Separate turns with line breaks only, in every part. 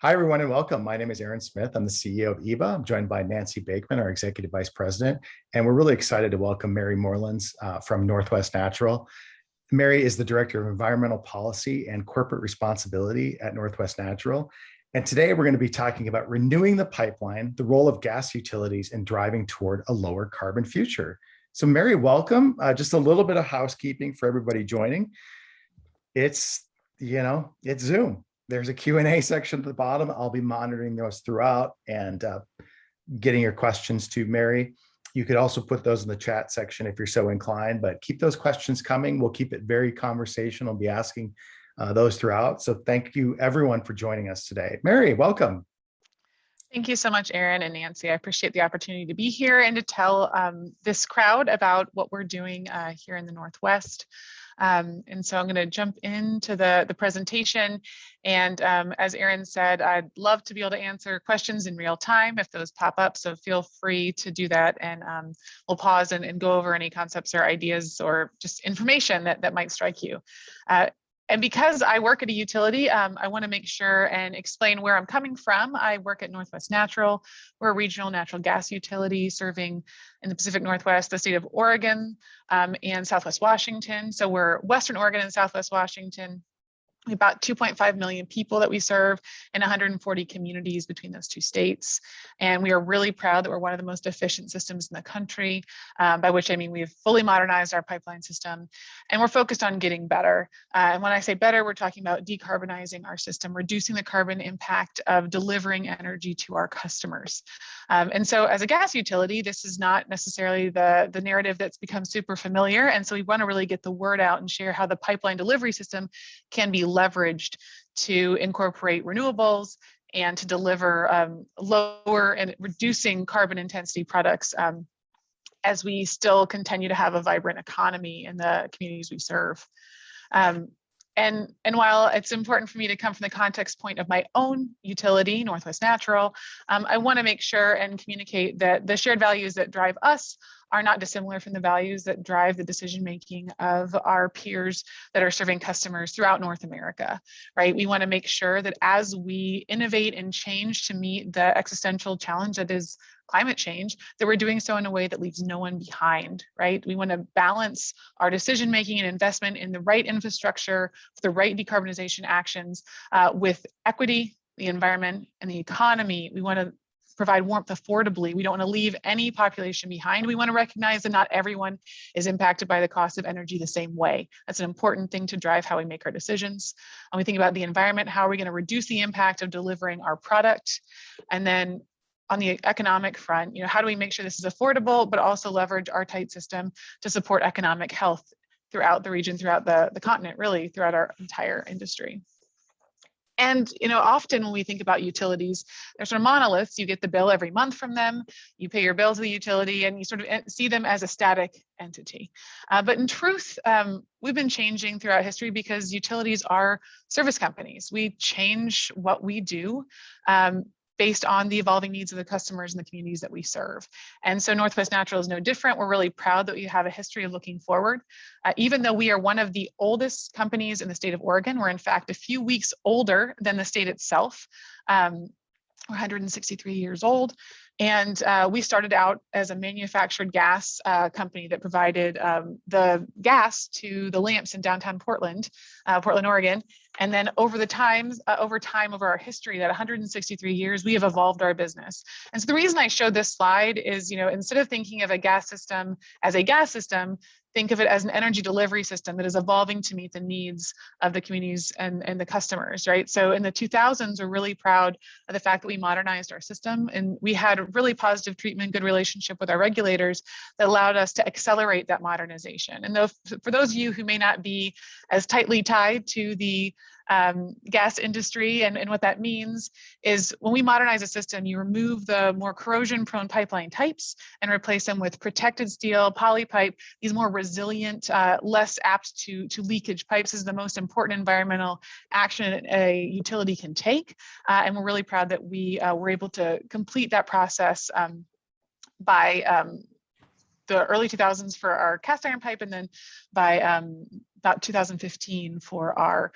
Hi, everyone, and welcome. My name is Aaron Smith. I'm the CEO of EEBA. I'm joined by Nancy Bakeman, our Executive Vice President, and we're really excited to welcome Mary Morelands from Northwest Natural. Mary is the Director of Environmental Policy and Corporate Responsibility at Northwest Natural. And today we're going to be talking about renewing the pipeline, the role of gas utilities in driving toward a lower carbon future. So Mary, welcome. Just a little bit of housekeeping for everybody joining. It's Zoom. There's a Q&A section at the bottom. I'll be monitoring those throughout and getting your questions to Mary. You could also put those in the chat section if you're so inclined, but keep those questions coming. We'll keep it very conversational. I'll be asking those throughout. So thank you everyone for joining us today. Mary, welcome.
Thank you so much, Aaron and Nancy. I appreciate the opportunity to be here and to tell this crowd about what we're doing here in the Northwest. And so I'm going to jump into the presentation. And as Aaron said, I'd love to be able to answer questions in real time if those pop up. So feel free to do that. And we'll pause and go over any concepts or ideas or just information that might strike you. And because I work at a utility, I want to make sure and explain where I'm coming from. I work at Northwest Natural. We're a regional natural gas utility serving in the Pacific Northwest, the state of Oregon, and Southwest Washington. So we're Western Oregon and Southwest Washington. We have about 2.5 million people that we serve in 140 communities between those two states. And we are really proud that we're one of the most efficient systems in the country, by which I mean we've fully modernized our pipeline system and we're focused on getting better. And when I say better, we're talking about decarbonizing our system, reducing the carbon impact of delivering energy to our customers. And so as a gas utility, this is not necessarily the narrative that's become super familiar. And so we want to really get the word out and share how the pipeline delivery system can be leveraged to incorporate renewables and to deliver lower and reducing carbon intensity products as we still continue to have a vibrant economy in the communities we serve. And while it's important for me to come from the context point of my own utility, Northwest Natural, I want to make sure and communicate that the shared values that drive us are not dissimilar from the values that drive the decision-making of our peers that are serving customers throughout North America, right? We want to make sure that as we innovate and change to meet the existential challenge that is climate change, that we're doing so in a way that leaves no one behind, right? We want to balance our decision-making and investment in the right infrastructure, the right decarbonization actions with equity, the environment, and the economy. We want to provide warmth affordably. We don't want to leave any population behind. We want to recognize that not everyone is impacted by the cost of energy the same way. That's an important thing to drive how we make our decisions. When we think about the environment, how are we going to reduce the impact of delivering our product? And then on the economic front, how do we make sure this is affordable, but also leverage our tight system to support economic health throughout the region, throughout the continent, really throughout our entire industry. And often when we think about utilities, they're sort of monoliths. You get the bill every month from them, you pay your bill to the utility, and you sort of see them as a static entity. But in truth, we've been changing throughout history because utilities are service companies. We change what we do based on the evolving needs of the customers and the communities that we serve. And so Northwest Natural is no different. We're really proud that we have a history of looking forward. Even though we are one of the oldest companies in the state of Oregon, we're in fact a few weeks older than the state itself. We're 163 years old. And we started out as a manufactured gas company that provided the gas to the lamps in downtown Portland, Oregon. And then over time, over our history, that 163 years, we have evolved our business. And so the reason I showed this slide is, instead of thinking of a gas system as a gas system, think of it as an energy delivery system that is evolving to meet the needs of the communities and the customers, right? So in the 2000s, we're really proud of the fact that we modernized our system and we had really positive treatment, good relationship with our regulators that allowed us to accelerate that modernization. And for those of you who may not be as tightly tied to the gas industry and what that means is when we modernize a system, you remove the more corrosion prone pipeline types and replace them with protected steel, poly pipe, these more resilient, less apt to leakage pipes. Is the most important environmental action a utility can take. And we're really proud that we were able to complete that process by the early 2000s for our cast iron pipe, and then by about 2015 for our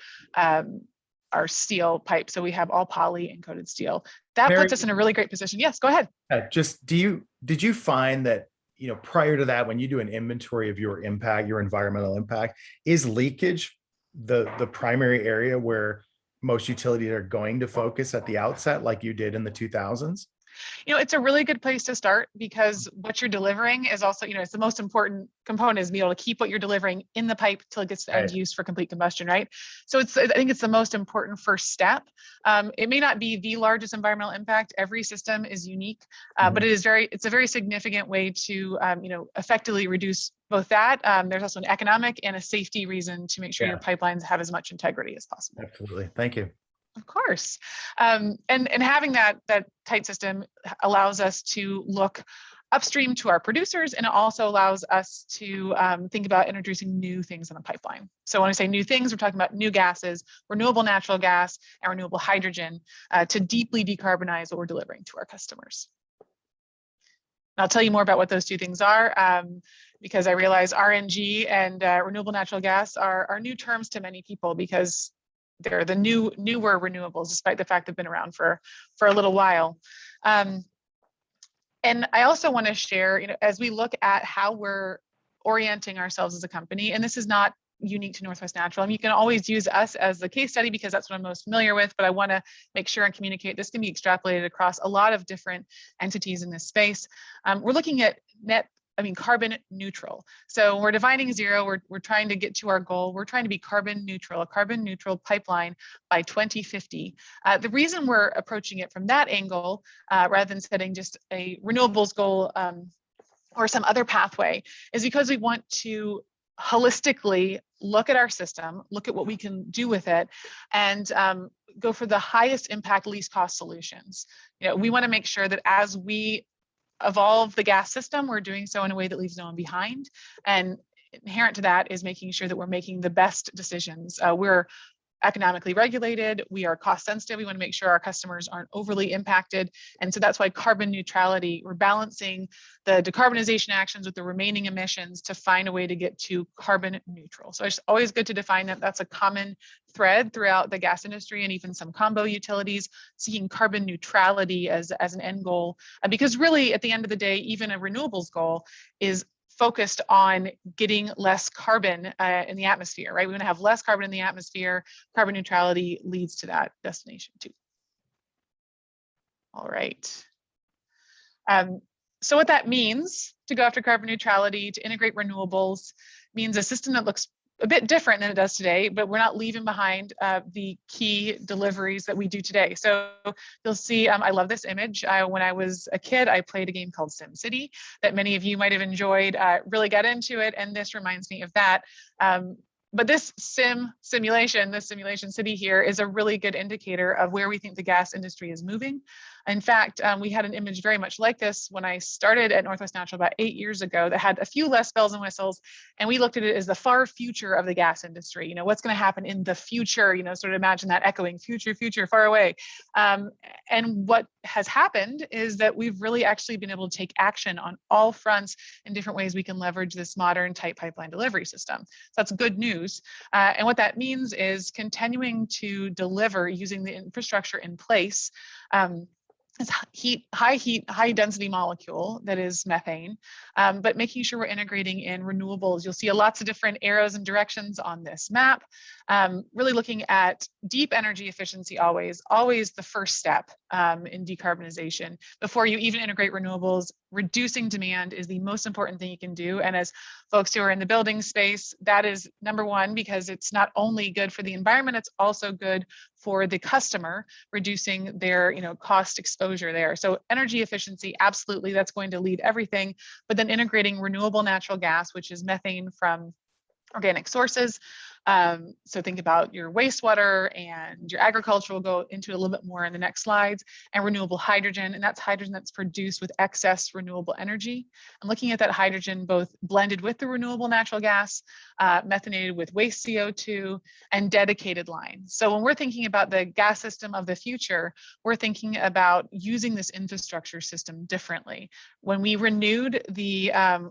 our steel pipe. So we have all poly and coated steel. That
Mary,
puts us in a really great position. Yes, go ahead.
just did you find that, prior to that, when you do an inventory of your impact, your environmental impact, is leakage the primary area where most utilities are going to focus at the outset, like you did in the 2000s?
It's a really good place to start because what you're delivering is also, it's the most important component is being able to keep what you're delivering in the pipe till it gets to end use for complete combustion, right? So I think it's the most important first step. It may not be the largest environmental impact. Every system is unique, but it's a very significant way to, effectively reduce both that. There's also an economic and a safety reason to make sure your pipelines have as much integrity as possible.
Absolutely. Thank you.
Of course. And having that tight system allows us to look upstream to our producers, and it also allows us to think about introducing new things in the pipeline. So when I say new things, we're talking about new gases, renewable natural gas, and renewable hydrogen to deeply decarbonize what we're delivering to our customers. And I'll tell you more about what those two things are because I realize RNG and renewable natural gas are new terms to many people because they're the newer renewables, despite the fact they've been around for a little while. And I also want to share, as we look at how we're orienting ourselves as a company, and this is not unique to Northwest Natural. I mean, you can always use us as the case study because that's what I'm most familiar with, but I want to make sure and communicate this can be extrapolated across a lot of different entities in this space. We're looking at carbon neutral. So we're defining zero, we're trying to get to our goal. We're trying to be carbon neutral, a carbon neutral pipeline by 2050. The reason we're approaching it from that angle, rather than setting just a renewables goal or some other pathway, is because we want to holistically look at our system, look at what we can do with it, and go for the highest impact, least cost solutions. We want to make sure that as we evolve the gas system, we're doing so in a way that leaves no one behind. And inherent to that is making sure that we're making the best decisions. We're economically regulated, we are cost sensitive, we want to make sure our customers aren't overly impacted. And so that's why carbon neutrality, we're balancing the decarbonization actions with the remaining emissions to find a way to get to carbon neutral. So it's always good to define that. That's a common thread throughout the gas industry and even some combo utilities seeking carbon neutrality as an end goal. Because really at the end of the day, even a renewables goal is focused on getting less carbon in the atmosphere, right? We want to have less carbon in the atmosphere. Carbon neutrality leads to that destination too. All right. So what that means to go after carbon neutrality, to integrate renewables, means a system that looks a bit different than it does today, but we're not leaving behind the key deliveries that we do today. So you'll see, I love this image. When I was a kid, I played a game called SimCity that many of you might have enjoyed, really got into it. And this reminds me of that. But this simulation city here is a really good indicator of where we think the gas industry is moving. In fact, we had an image very much like this when I started at Northwest Natural about 8 years ago that had a few less bells and whistles. And we looked at it as the far future of the gas industry. What's going to happen in the future, sort of imagine that echoing future, far away. And what has happened is that we've really actually been able to take action on all fronts in different ways we can leverage this modern tight pipeline delivery system. So that's good news. And what that means is continuing to deliver using the infrastructure in place. It's high density molecule that is methane, but making sure we're integrating in renewables. You'll see lots of different arrows and directions on this map, really looking at deep energy efficiency always the first step in decarbonization. Before you even integrate renewables, reducing demand is the most important thing you can do. And as folks who are in the building space, that is number one, because it's not only good for the environment, it's also good for the customer, reducing their cost exposure there. So energy efficiency, absolutely, that's going to lead everything. But then integrating renewable natural gas, which is methane from organic sources. So think about your wastewater and your agriculture. We'll go into a little bit more in the next slides, and renewable hydrogen. And that's hydrogen that's produced with excess renewable energy. And looking at that hydrogen, both blended with the renewable natural gas, methanated with waste CO2, and dedicated lines. So when we're thinking about the gas system of the future, we're thinking about using this infrastructure system differently. When we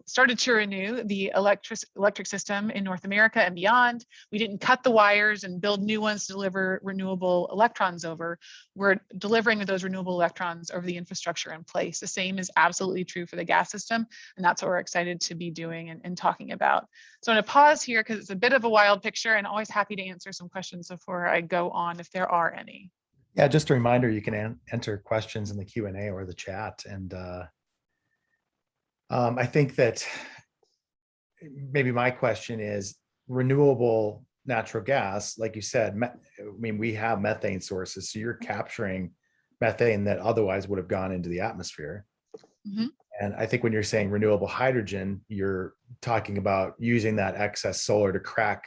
started to renew the electric system in North America and beyond, We didn't cut the wires and build new ones to deliver renewable electrons over. We're delivering those renewable electrons over the infrastructure in place. The same is absolutely true for the gas system, and that's what we're excited to be doing and talking about. So I'm going to pause here because it's a bit of a wild picture, and always happy to answer some questions before I go on if there are any.
Yeah, just a reminder, you can enter questions in the Q&A or the chat. And I think that maybe my question is renewable natural gas, like you said, I mean, we have methane sources, so you're capturing methane that otherwise would have gone into the atmosphere. Mm-hmm. And I think when you're saying renewable hydrogen, you're talking about using that excess solar to crack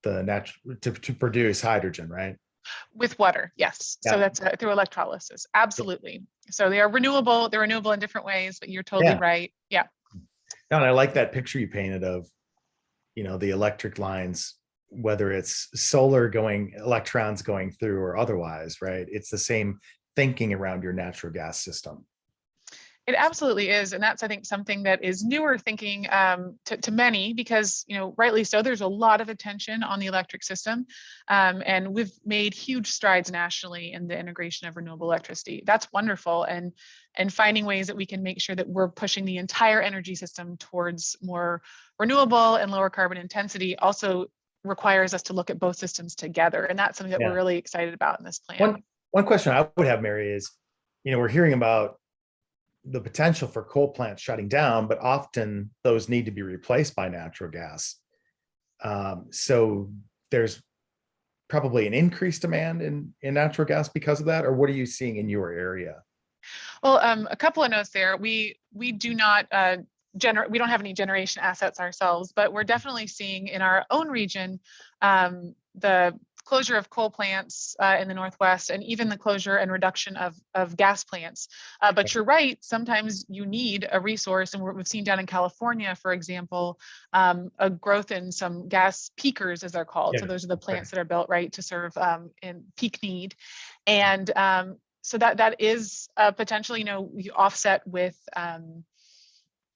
the natural to produce hydrogen, right?
With water, yes. Yeah. So that's through electrolysis. Absolutely. So they are renewable. They're renewable in different ways, but you're totally right. Yeah.
No, and I like that picture you painted of, you know, the electric lines, whether it's solar going, electrons going through or otherwise, right? It's the same thinking around your natural gas system.
It absolutely is. And that's, I think, something that is newer thinking to many, because, you know, rightly so, there's a lot of attention on the electric system. And we've made huge strides nationally in the integration of renewable electricity. That's wonderful. And finding ways that we can make sure that we're pushing the entire energy system towards more renewable and lower carbon intensity also requires us to look at both systems together. And that's something that we're really excited about in this plan.
One question I would have, Mary, is, you know, we're hearing about the potential for coal plants shutting down, but often those need to be replaced by natural gas. So there's probably an increased demand in natural gas because of that, or what are you seeing in your area?
Well, a couple of notes there. We do not we don't have any generation assets ourselves, but we're definitely seeing in our own region the closure of coal plants in the Northwest, and even the closure and reduction of gas plants. But you're right, sometimes you need a resource, and we've seen down in California, for example, a growth in some gas peakers, as they're called. So those are the plants that are built, right, to serve in peak need. And so that is potentially, you know, we offset with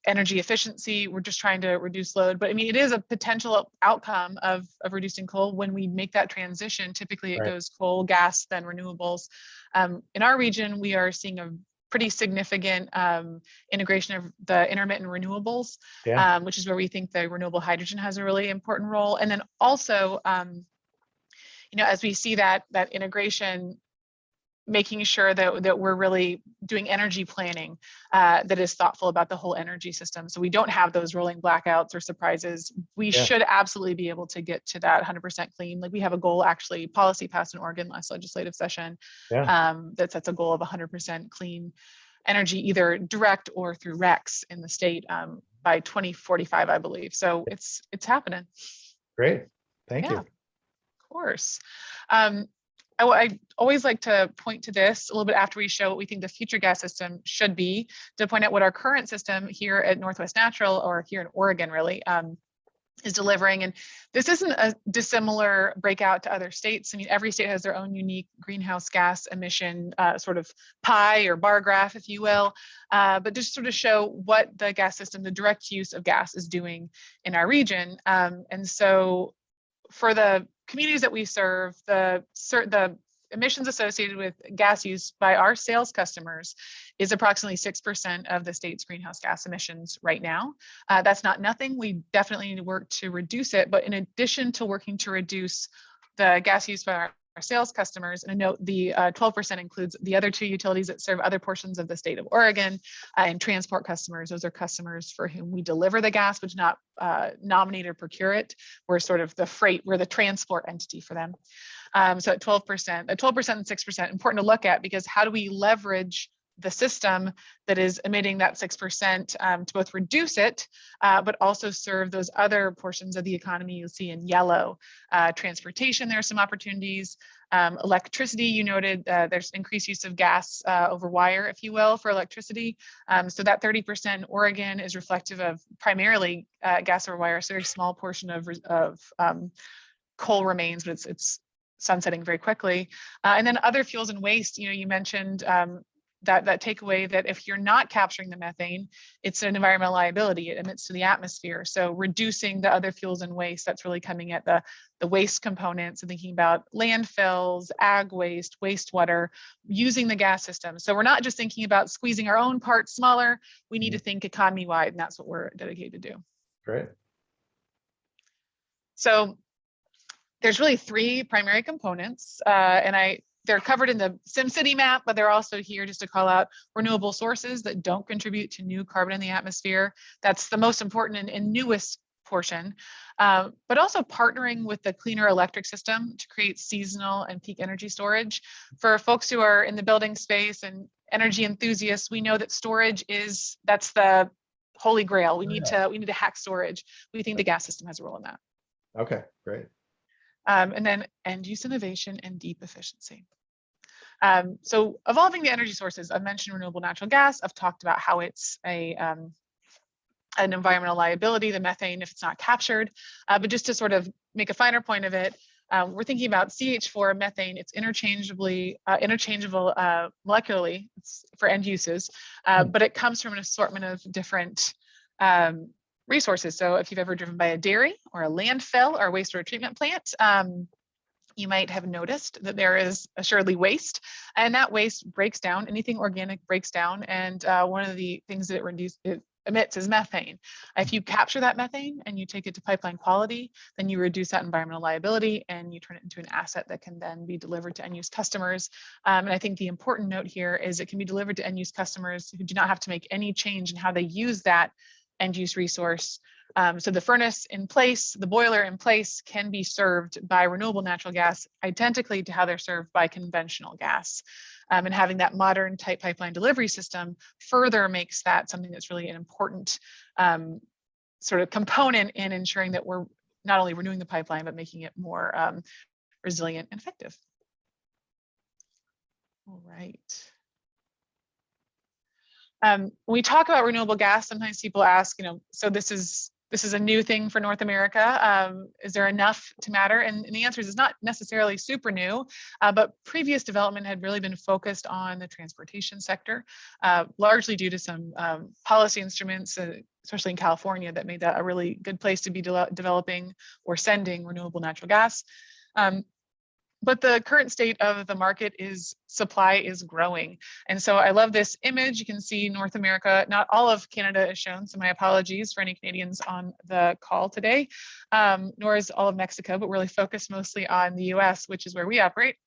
energy efficiency. We're just trying to reduce load, but I mean, it is a potential outcome of reducing coal. When we make that transition, typically it goes coal, gas, then renewables. In our region, we are seeing a pretty significant integration of the intermittent renewables, which is where we think the renewable hydrogen has a really important role. And then also, you know, as we see that integration, making sure that we're really doing energy planning that is thoughtful about the whole energy system. So we don't have those rolling blackouts or surprises. We should absolutely be able to get to that 100% clean. Like we have a goal, actually, policy passed in Oregon last legislative session that sets a goal of 100% clean energy, either direct or through RECs in the state by 2045, I believe. So it's happening.
Great, thank you.
Of course. I always like to point to this a little bit after we show what we think the future gas system should be, to point out what our current system here at Northwest Natural, or here in Oregon really, is delivering. And this isn't a dissimilar breakout to other states. I mean, every state has their own unique greenhouse gas emission sort of pie or bar graph, if you will, but just sort of show what the gas system, the direct use of gas, is doing in our region. And so for the communities that we serve, the emissions associated with gas use by our sales customers is approximately 6% of the state's greenhouse gas emissions right now. That's not nothing. We definitely need to work to reduce it. But in addition to working to reduce the gas use by our sales customers, and a note, the 12% includes the other two utilities that serve other portions of the state of Oregon, and transport customers. Those are customers for whom we deliver the gas, but not nominate or procure it. We're sort of the freight, we're the transport entity for them. So at 12%, and 6%, important to look at, because how do we leverage the system that is emitting that 6% to both reduce it, but also serve those other portions of the economy you'll see in yellow. Transportation, there are some opportunities. Electricity, you noted there's increased use of gas over wire, if you will, for electricity. So that 30% in Oregon is reflective of primarily gas over wire. So a very small portion of coal remains, but it's sunsetting very quickly. And then other fuels and waste, you know, you mentioned that takeaway that if you're not capturing the methane, it's an environmental liability. It emits to the atmosphere. So reducing the other fuels and waste, that's really coming at the waste components and thinking about landfills, ag waste, wastewater, using the gas system. So we're not just thinking about squeezing our own parts smaller. We need to think economy-wide, and that's what we're dedicated to do.
Great.
So there's really three primary components, and they're covered in the SimCity map, but they're also here just to call out renewable sources that don't contribute to new carbon in the atmosphere. That's the most important and newest portion, but also partnering with the cleaner electric system to create seasonal and peak energy storage. For folks who are in the building space and energy enthusiasts, we know that storage that's the holy grail. We need to hack storage. We think the gas system has a role in that.
Okay, great.
And then end use innovation and deep efficiency. So evolving the energy sources, I've mentioned renewable natural gas. I've talked about how it's an environmental liability, the methane, if it's not captured. But just to sort of make a finer point of it, we're thinking about CH4 methane. It's interchangeable molecularly for end uses, but it comes from an assortment of different resources. So if you've ever driven by a dairy or a landfill or a wastewater treatment plant, you might have noticed that there is assuredly waste, and that waste breaks down. Anything organic breaks down, and one of the things that it emits is methane. If you capture that methane and you take it to pipeline quality, then you reduce that environmental liability and you turn it into an asset that can then be delivered to end-use customers. And I think the important note here is it can be delivered to end-use customers who do not have to make any change in how they use that end-use resource. So the furnace in place, the boiler in place can be served by renewable natural gas identically to how they're served by conventional gas. And having that modern type pipeline delivery system further makes that something that's really an important sort of component in ensuring that we're not only renewing the pipeline, but making it more resilient and effective. All right. When we talk about renewable gas, sometimes people ask, so this is a new thing for North America. Is there enough to matter? And the answer is it's not necessarily super new, but previous development had really been focused on the transportation sector, largely due to some policy instruments, especially in California, that made that a really good place to be developing or sending renewable natural gas. But the current state of the market is supply is growing. And so I love this image. You can see North America, not all of Canada is shown, so my apologies for any Canadians on the call today, nor is all of Mexico, but we're really focused mostly on the US, which is where we operate.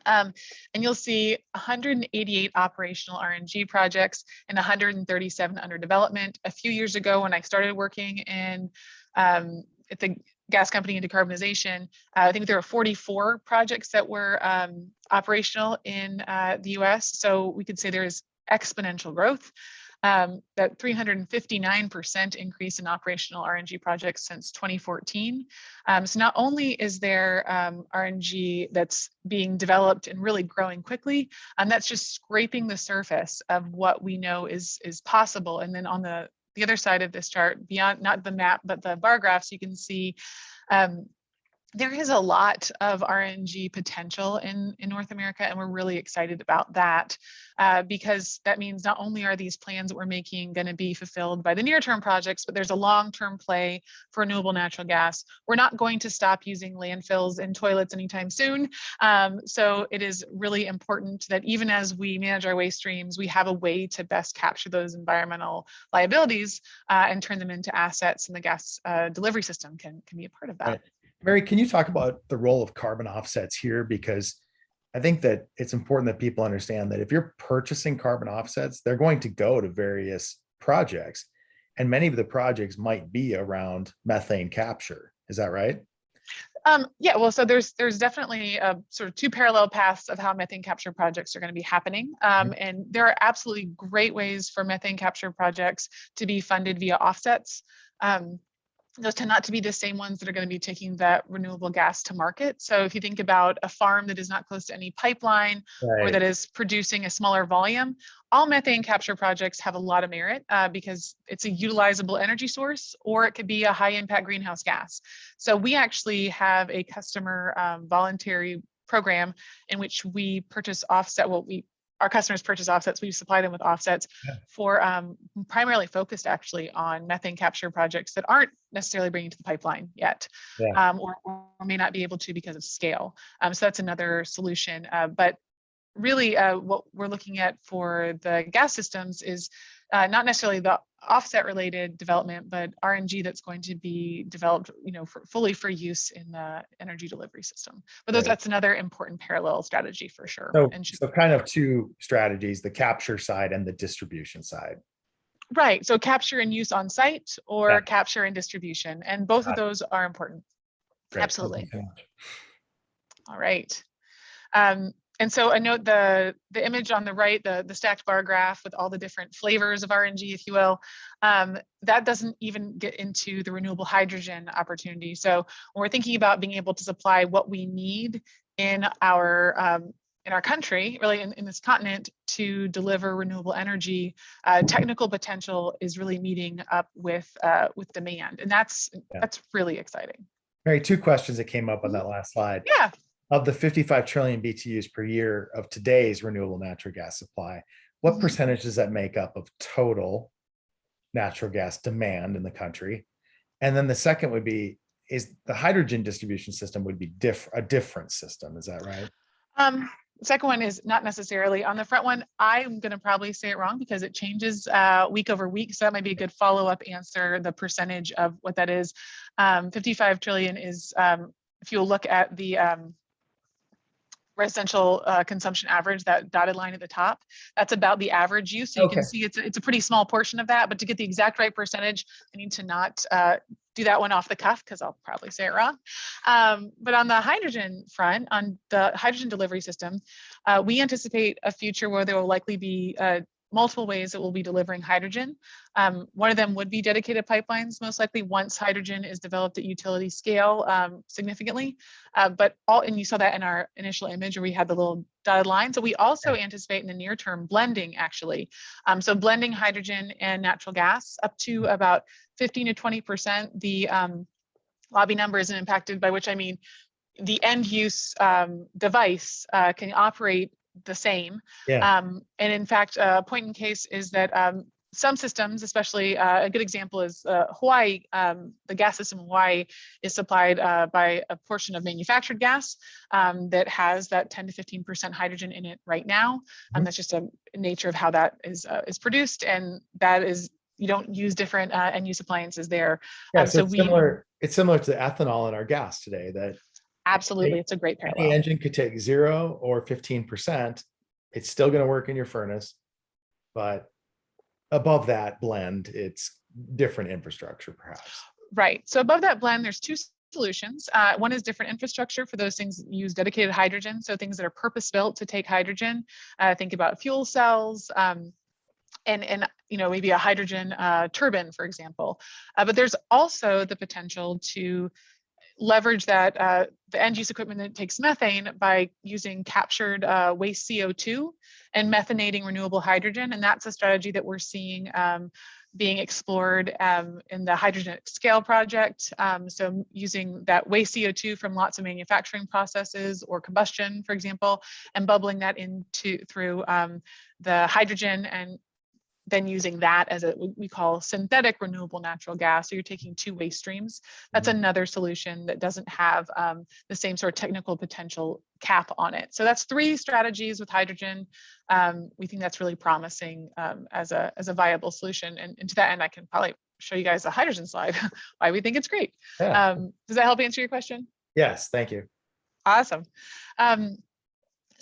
And you'll see 188 operational RNG projects and 137 under development. A few years ago when I started working in at the gas company in decarbonization, I think there were 44 projects that were operational in the US. So we could say there's exponential growth, that 359% increase in operational RNG projects since 2014. So not only is there RNG that's being developed and really growing quickly, that's just scraping the surface of what we know is possible. And then on the other side of this chart, beyond not the map, but the bar graphs, you can see there is a lot of RNG potential in North America, and we're really excited about that because that means not only are these plans that we're making going to be fulfilled by the near-term projects, but there's a long-term play for renewable natural gas. We're not going to stop using landfills and toilets anytime soon. So it is really important that even as we manage our waste streams, we have a way to best capture those environmental liabilities and turn them into assets, and the gas delivery system can be a part of that.
Right. Mary, can you talk about the role of carbon offsets here? Because I think that it's important that people understand that if you're purchasing carbon offsets, they're going to go to various projects, and many of the projects might be around methane capture. Is that right?
Yeah, well, so there's definitely sort of two parallel paths of how methane capture projects are going to be happening. And there are absolutely great ways for methane capture projects to be funded via offsets. Those tend not to be the same ones that are going to be taking that renewable gas to market. So if you think about a farm that is not close to any pipeline or that is producing a smaller volume, all methane capture projects have a lot of merit because it's a utilizable energy source, or it could be a high impact greenhouse gas. So we actually have a customer voluntary program in which we purchase offset. Well, we our customers purchase offsets, we supply them with offsets for primarily focused actually on methane capture projects that aren't necessarily bringing to the pipeline yet, or may not be able to because of scale. So that's another solution. But really what we're looking at for the gas systems is not necessarily the offset related development, but RNG that's going to be developed, fully for use in the energy delivery system. But that's another important parallel strategy for sure.
So kind of two strategies, the capture side and the distribution side.
Right. So capture and use on site, or capture and distribution. And both of those are important.
Great.
Absolutely.
Thank you so much.
All right. And so I note the image on the right, the stacked bar graph with all the different flavors of RNG, if you will, that doesn't even get into the renewable hydrogen opportunity. So when we're thinking about being able to supply what we need in our country, really in this continent, to deliver renewable energy, technical potential is really meeting up with demand, and that's really exciting.
Mary, two questions that came up on that last slide.
Yeah.
Of the 55 trillion BTUs per year of today's renewable natural gas supply, what percentage does that make up of total natural gas demand in the country? And then the second would be, is the hydrogen distribution system would be a different system, is that right?
The second one is not necessarily. On the front one, I'm going to probably say it wrong because it changes week over week. So that might be a good follow-up answer, the percentage of what that is. 55 trillion is, if you look at the residential consumption average, that dotted line at the top, that's about the average use. So you can see it's a pretty small portion of that, but to get the exact right percentage, I need to not do that one off the cuff because I'll probably say it wrong. But on the hydrogen front, on the hydrogen delivery system, we anticipate a future where there will likely be multiple ways that we'll be delivering hydrogen. One of them would be dedicated pipelines, most likely once hydrogen is developed at utility scale significantly. And you saw that in our initial image where we had the little dotted line. So we also anticipate in the near term blending actually. So blending hydrogen and natural gas up to about 15 to 20%. The lobby number isn't impacted, by which I mean the end use device can operate the same. And in fact, a point in case is that some systems, especially a good example is Hawaii, the gas system in Hawaii is supplied by a portion of manufactured gas that has that 10 to 15% hydrogen in it right now. And that's just a nature of how that is produced. And that is, you don't use different end use appliances there.
So it's similar to ethanol in our gas today, that
absolutely, it's a great parallel.
The engine could take 0 or 15%. It's still going to work in your furnace, but above that blend, it's different infrastructure, perhaps.
Right. So above that blend, there's two solutions. One is different infrastructure for those things that use dedicated hydrogen. So things that are purpose-built to take hydrogen. Think about fuel cells. And maybe a hydrogen turbine, for example. But there's also the potential to leverage that the end use equipment that takes methane by using captured waste CO2 and methanating renewable hydrogen. And that's a strategy that we're seeing being explored in the hydrogen at scale project. So using that waste CO2 from lots of manufacturing processes or combustion, for example, and bubbling that through the hydrogen, and then using that as what we call synthetic renewable natural gas. So you're taking two waste streams. That's another solution that doesn't have the same sort of technical potential cap on it. So that's three strategies with hydrogen. We think that's really promising as a viable solution. And to that end, I can probably show you guys a hydrogen slide, why we think it's great. Does that help answer your question?
Yes, thank you.
Awesome.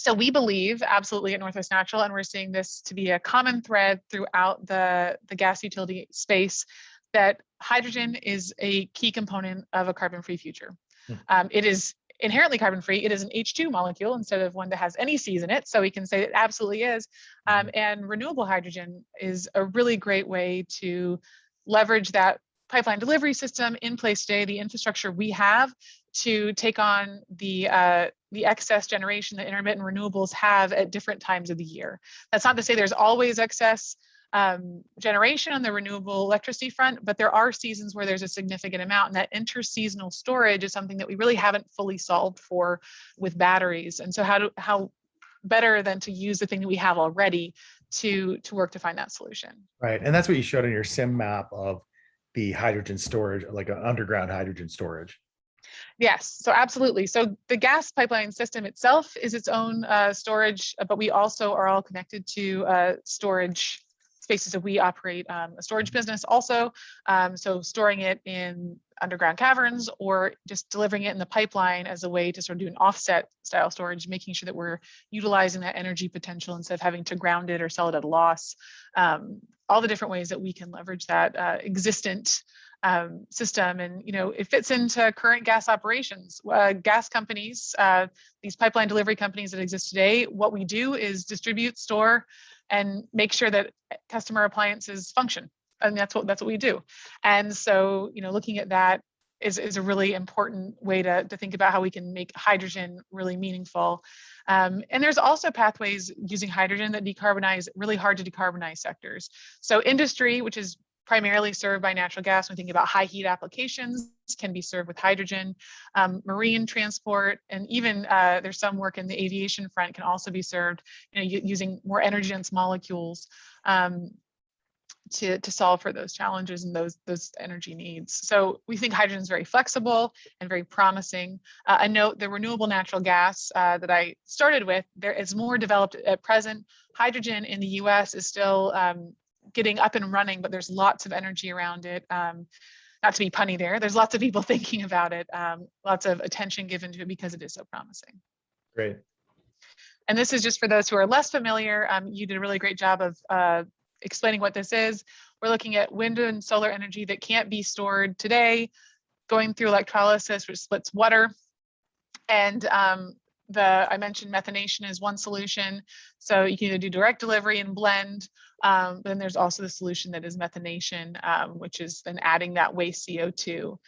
So we believe absolutely at Northwest Natural, and we're seeing this to be a common thread throughout the gas utility space, that hydrogen is a key component of a carbon-free future. It is inherently carbon-free. It is an H2 molecule instead of one that has any C's in it. So we can say it absolutely is. And renewable hydrogen is a really great way to leverage that pipeline delivery system in place today, the infrastructure we have, to take on the excess generation that intermittent renewables have at different times of the year. That's not to say there's always excess generation on the renewable electricity front, but there are seasons where there's a significant amount, and that interseasonal storage is something that we really haven't fully solved for with batteries. And so how better than to use the thing that we have already to work to find that solution.
Right. And that's what you showed in your sim map of the hydrogen storage, like an underground hydrogen storage.
Yes, so absolutely. So the gas pipeline system itself is its own storage, but we also are all connected to storage spaces that we operate a storage business also. So storing it in underground caverns or just delivering it in the pipeline as a way to sort of do an offset style storage, making sure that we're utilizing that energy potential instead of having to ground it or sell it at a loss. All the different ways that we can leverage that existent system, and it fits into current gas operations. Gas companies, these pipeline delivery companies that exist today, what we do is distribute, store, and make sure that customer appliances function, and that's what we do. And so looking at that is a really important way to think about how we can make hydrogen really meaningful. And there's also pathways using hydrogen that decarbonize really hard to decarbonize sectors. So industry, which is primarily served by natural gas, when thinking about high heat applications, can be served with hydrogen. Marine transport, and even there's some work in the aviation front can also be served using more energy dense molecules to solve for those challenges and those energy needs. So we think hydrogen is very flexible and very promising. A note, the renewable natural gas that I started with, there is more developed at present. Hydrogen in the US is still getting up and running, but there's lots of energy around it. Not to be punny there, there's lots of people thinking about it, lots of attention given to it because it is so promising.
Great.
And this is just for those who are less familiar. You did a really great job of explaining what this is. We're looking at wind and solar energy that can't be stored today, going through electrolysis, which splits water. And I mentioned methanation is one solution. So you can either do direct delivery and blend. Then there's also the solution that is methanation, which is then adding that waste CO2.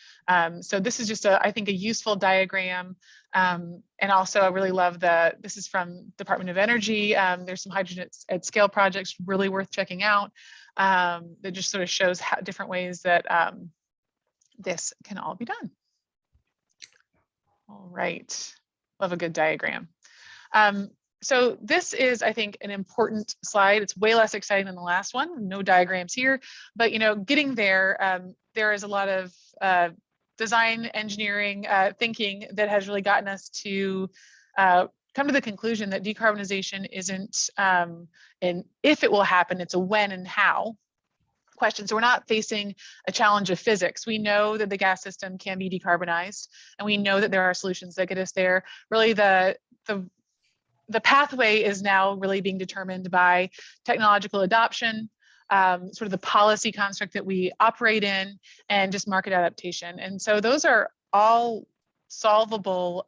So this is just I think a useful diagram. And also I really love this is from Department of Energy. There's some hydrogen at scale projects really worth checking out. That just sort of shows how different ways that this can all be done. All right. Love a good diagram. So this is, I think, an important slide. It's way less exciting than the last one. No diagrams here, but getting there, there is a lot of design engineering thinking that has really gotten us to come to the conclusion that decarbonization isn't an if it will happen, it's a when and how question. So we're not facing a challenge of physics. We know that the gas system can be decarbonized, and we know that there are solutions that get us there. Really, the pathway is now really being determined by technological adoption, sort of the policy construct that we operate in, and just market adaptation. And so those are all solvable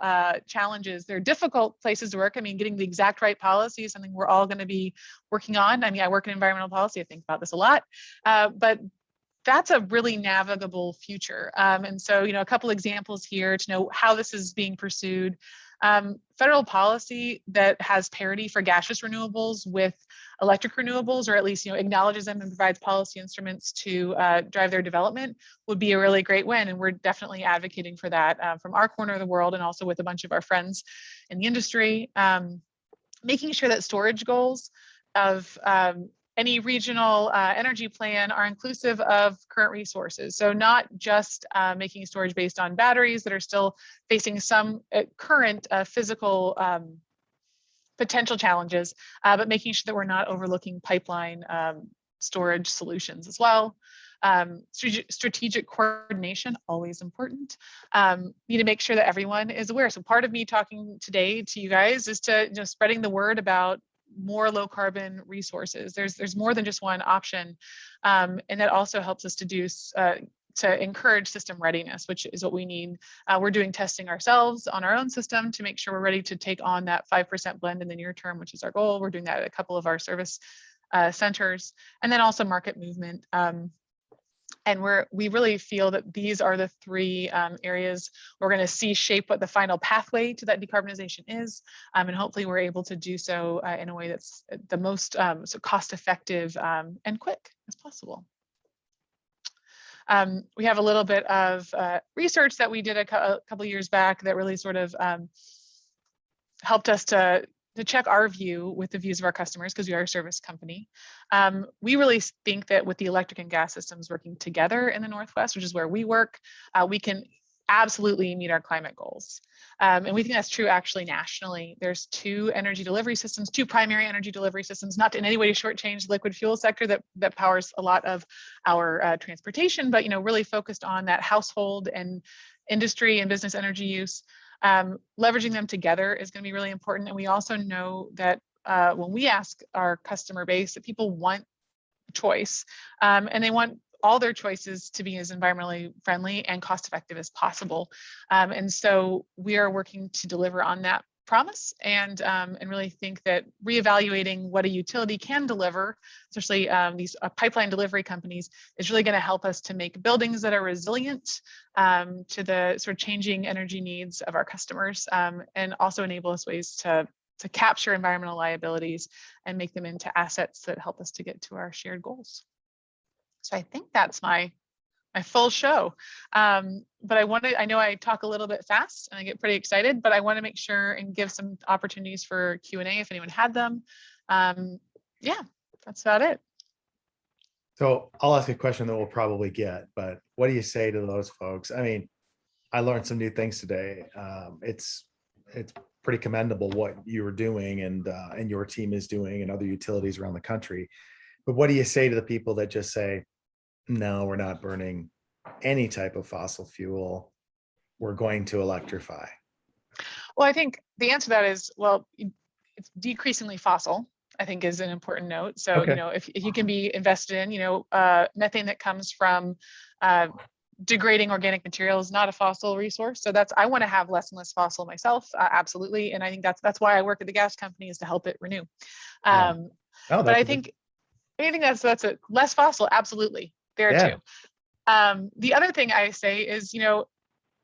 challenges. They're difficult places to work. I mean, getting the exact right policy is something we're all going to be working on. I mean, I work in environmental policy. I think about this a lot, but that's a really navigable future. And so, a couple examples here to know how this is being pursued. Federal policy that has parity for gaseous renewables with electric renewables, or at least acknowledges them and provides policy instruments to drive their development, would be a really great win. And we're definitely advocating for that from our corner of the world, and also with a bunch of our friends in the industry. Making sure that storage goals of any regional energy plan are inclusive of current resources. So not just making storage based on batteries that are still facing some current physical potential challenges, but making sure that we're not overlooking pipeline storage solutions as well. Strategic coordination, always important. Need to make sure that everyone is aware. So part of me talking today to you guys is to spreading the word about more low carbon resources. There's more than just one option, and that also helps us to encourage system readiness, which is what we need. We're doing testing ourselves on our own system to make sure we're ready to take on that 5% blend in the near term, which is our goal. We're doing that at a couple of our service centers, and then also market movement. And we really feel that these are the three areas we're going to see shape what the final pathway to that decarbonization is. And hopefully we're able to do so in a way that's the most so cost effective and quick as possible. We have a little bit of research that we did a couple years back that really sort of helped us to to check our view with the views of our customers, because we are a service company. We really think that with the electric and gas systems working together in the Northwest, which is where we work, we can absolutely meet our climate goals. And we think that's true actually nationally. There's two energy delivery systems, two primary energy delivery systems, not in any way to shortchange the liquid fuel sector that powers a lot of our transportation, but really focused on that household and industry and business energy use. Leveraging them together is going to be really important. And we also know that when we ask our customer base, that people want choice, and they want all their choices to be as environmentally friendly and cost effective as possible. And so we are working to deliver on that promise, and really think that reevaluating what a utility can deliver, especially these pipeline delivery companies, is really going to help us to make buildings that are resilient to the sort of changing energy needs of our customers, and also enable us ways to capture environmental liabilities and make them into assets that help us to get to our shared goals. So I think that's my full show. But I know I talk a little bit fast and I get pretty excited, but I want to make sure and give some opportunities for Q&A if anyone had them. Yeah, that's about it.
So I'll ask a question that we'll probably get, but what do you say to those folks? I mean, I learned some new things today. It's pretty commendable what you were doing and your team is doing and other utilities around the country. But what do you say to the people that just say, no, we're not burning any type of fossil fuel, we're going to electrify?
Well, I think the answer to that is, well, it's decreasingly fossil, I think, is an important note. So,
Okay.
If you can be invested in, methane that comes from degrading organic materials, not a fossil resource. So I want to have less and less fossil myself, absolutely. And I think that's why I work at the gas company, is to help it renew.
Yeah.
But I think anything that's a less fossil, absolutely, there too. The other thing I say is,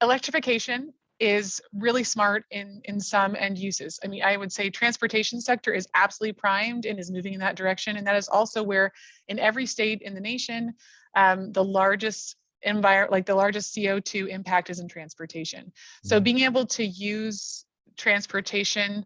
electrification is really smart in some end uses. I mean, I would say transportation sector is absolutely primed and is moving in that direction. And that is also where in every state in the nation, the largest CO2 impact is in transportation. So being able to use transportation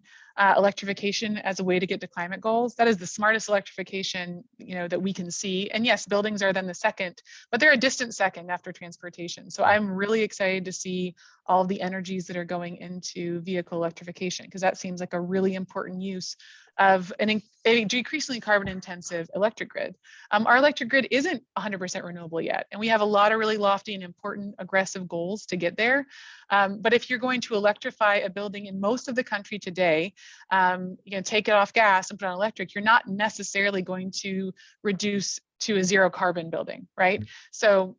electrification as a way to get to climate goals, that is the smartest electrification that we can see. And yes, buildings are then the second, but they're a distant second after transportation. So I'm really excited to see all the energies that are going into vehicle electrification, because that seems like a really important use of a decreasingly carbon intensive electric grid. Our electric grid isn't 100% renewable yet, and we have a lot of really lofty and important aggressive goals to get there. But if you're going to electrify a building in most of the country today, take it off gas and put on electric, you're not necessarily going to reduce to a zero carbon building, right? So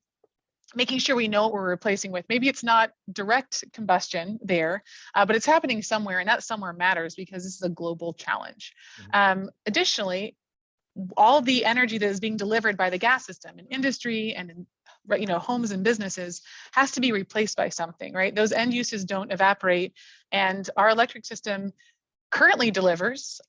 making sure we know what we're replacing with. Maybe it's not direct combustion there, but it's happening somewhere, and that somewhere matters because this is a global challenge. Additionally, all the energy that is being delivered by the gas system in industry and in homes and businesses has to be replaced by something, right? Those end uses don't evaporate, and our electric system currently delivers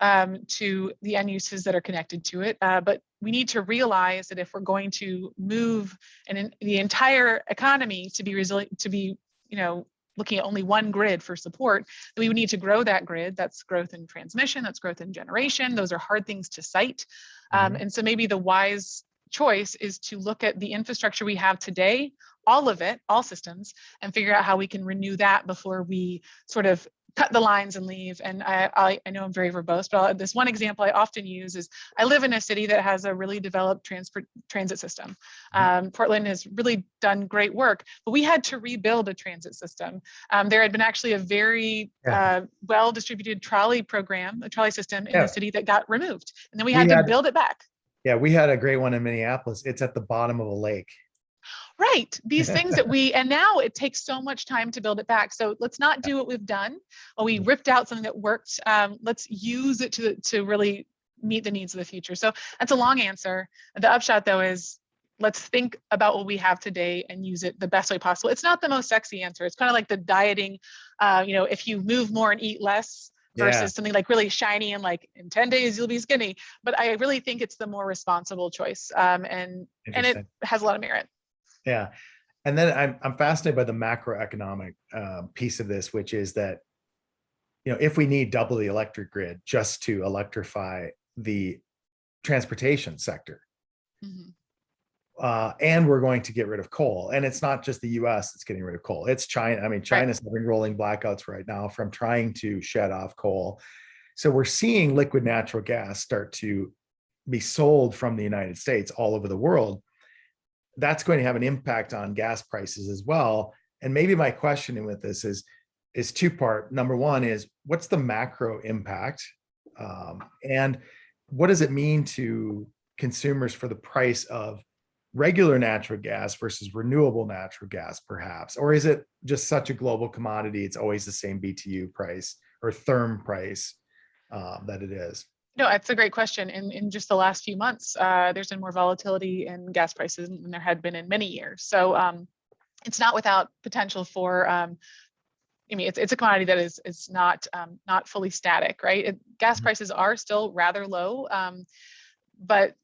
to the end uses that are connected to it. But we need to realize that if we're going to move the entire economy to be resilient, to be, looking at only one grid for support, then we would need to grow that grid. That's growth in transmission, that's growth in generation. Those are hard things to cite. And so maybe the wise choice is to look at the infrastructure we have today, all of it, all systems, and figure out how we can renew that before we sort of cut the lines and leave. And I know I'm very verbose, but this one example I often use is I live in a city that has a really developed transit system. Portland has really done great work, but we had to rebuild a transit system. There had been actually a very well-distributed trolley system in the city that got removed. And then we had to build it back.
Yeah, we had a great one in Minneapolis. It's at the bottom of a lake.
Right. These things that and now it takes so much time to build it back. So let's not do what we've done. Well, we ripped out something that worked. Let's use it to really meet the needs of the future. So that's a long answer. The upshot though is let's think about what we have today and use it the best way possible. It's not the most sexy answer. It's kind of like the dieting, if you move more and eat less versus something like really shiny and like in 10 days you'll be skinny. But I really think it's the more responsible choice. And it has a lot of merit.
Yeah. And then I'm fascinated by the macroeconomic piece of this, which is that if we need double the electric grid just to electrify the transportation sector, and we're going to get rid of coal. And it's not just the US that's getting rid of coal. It's China. I mean, China's having rolling blackouts right now from trying to shed off coal. So we're seeing liquid natural gas start to be sold from the United States all over the world. That's going to have an impact on gas prices as well. And maybe my question with this is two-part. Number one is, what's the macro impact? And what does it mean to consumers for the price of regular natural gas versus renewable natural gas, perhaps? Or is it just such a global commodity, it's always the same BTU price or therm price that it is?
No, that's a great question. In just the last few months, there's been more volatility in gas prices than there had been in many years. So it's not without potential for, I mean, it's a commodity that is not fully static, right? Gas prices are still rather low, but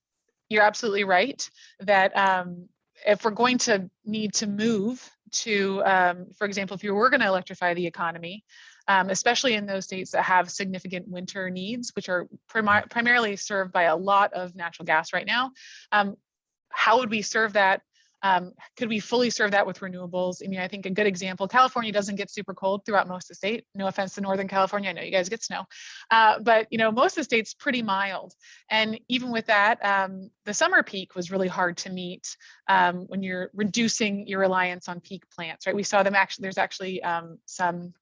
you're absolutely right that if we're going to need to move to, for example, if you were going to electrify the economy, especially in those states that have significant winter needs, which are primarily served by a lot of natural gas right now, how would we serve that? Could we fully serve that with renewables? I mean, I think a good example, California doesn't get super cold throughout most of the state. No offense to Northern California, I know you guys get snow, but most of the state's pretty mild. And even with that, the summer peak was really hard to meet when you're reducing your reliance on peak plants, right? We saw them actually, there's actually some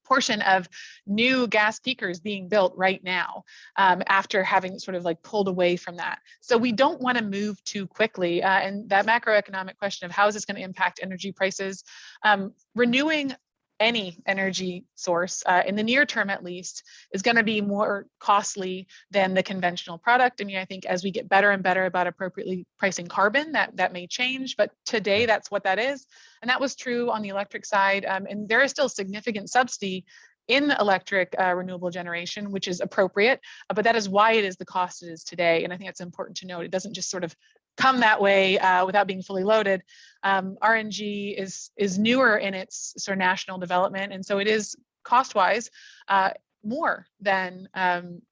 portion of new gas peakers being built right now after having sort of like pulled away from that. So we don't want to move too quickly. And that macroeconomic question of how is this going to impact energy prices, renewing any energy source in the near term, at least, is going to be more costly than the conventional product. I mean, I think as we get better and better about appropriately pricing carbon, that may change, but today that's what that is. And that was true on the electric side. And there is still significant subsidy in electric renewable generation, which is appropriate, but that is why it is the cost it is today. And I think it's important to note, it doesn't just sort of come that way without being fully loaded. RNG is newer in its sort of national development, and so it is cost-wise more than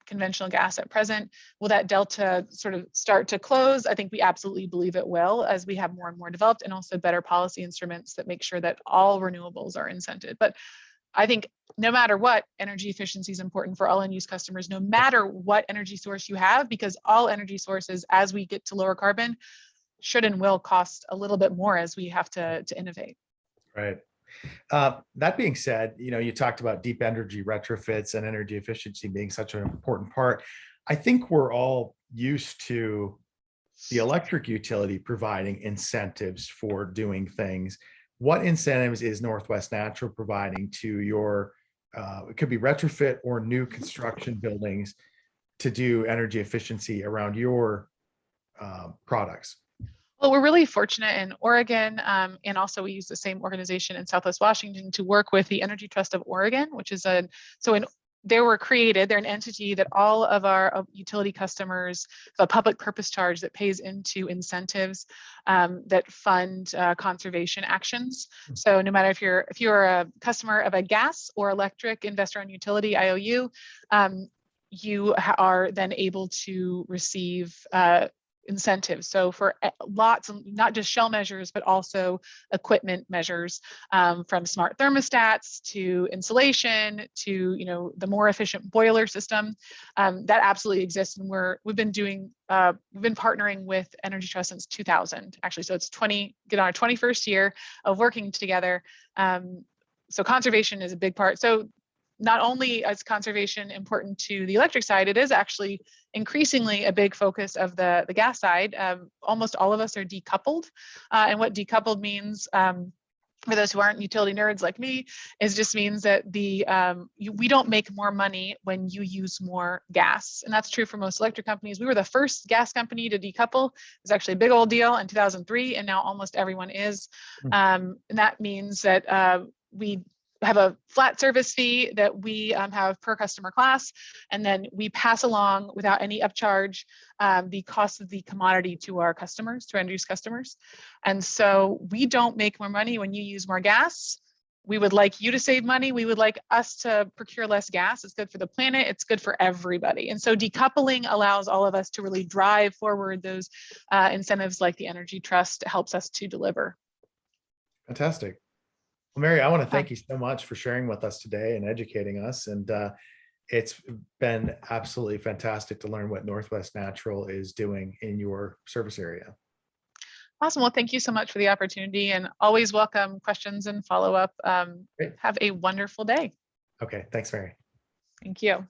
conventional gas at present. Will that delta sort of start to close? I think we absolutely believe it will, as we have more and more developed, and also better policy instruments that make sure that all renewables are incented. But I think no matter what, energy efficiency is important for all end use customers, no matter what energy source you have, because all energy sources, as we get to lower carbon, should and will cost a little bit more as we have to innovate.
Right. That being said, you talked about deep energy retrofits and energy efficiency being such an important part. I think we're all used to the electric utility providing incentives for doing things. What incentives is Northwest Natural providing to your, it could be retrofit or new construction buildings to do energy efficiency around your products?
Well, we're really fortunate in Oregon, and also we use the same organization in Southwest Washington to work with the Energy Trust of Oregon, which is they were created, they're an entity that all of our utility customers have a public purpose charge that pays into incentives that fund conservation actions. So no matter if you're a customer of a gas or electric investor-owned utility, IOU, you are then able to receive incentives. So for lots of, not just shell measures, but also equipment measures, from smart thermostats to insulation to, the more efficient boiler system, that absolutely exists. And we've been partnering with Energy Trust since 2000, actually. So it's get on our 21st year of working together. So conservation is a big part. So not only is conservation important to the electric side, it is actually increasingly a big focus of the gas side. Almost all of us are decoupled. And what decoupled means, for those who aren't utility nerds like me, just means that we don't make more money when you use more gas. And that's true for most electric companies. We were the first gas company to decouple. It was actually a big old deal in 2003, and now almost everyone is. And that means that we have a flat service fee that we have per customer class, and then we pass along without any upcharge the cost of the commodity to our customers, to end use customers. And so we don't make more money when you use more gas. we would like you to save money. We would like us to procure less gas. It's good for the planet. It's good for everybody. And so decoupling allows all of us to really drive forward those incentives like the Energy Trust helps us to deliver.
Fantastic. Well, Mary, I want to thank you so much for sharing with us today and educating us. And it's been absolutely fantastic to learn what Northwest Natural is doing in your service area.
Awesome. Well, thank you so much for the opportunity, and always welcome questions and follow up. Have a wonderful day.
Okay. Thanks, Mary.
Thank you.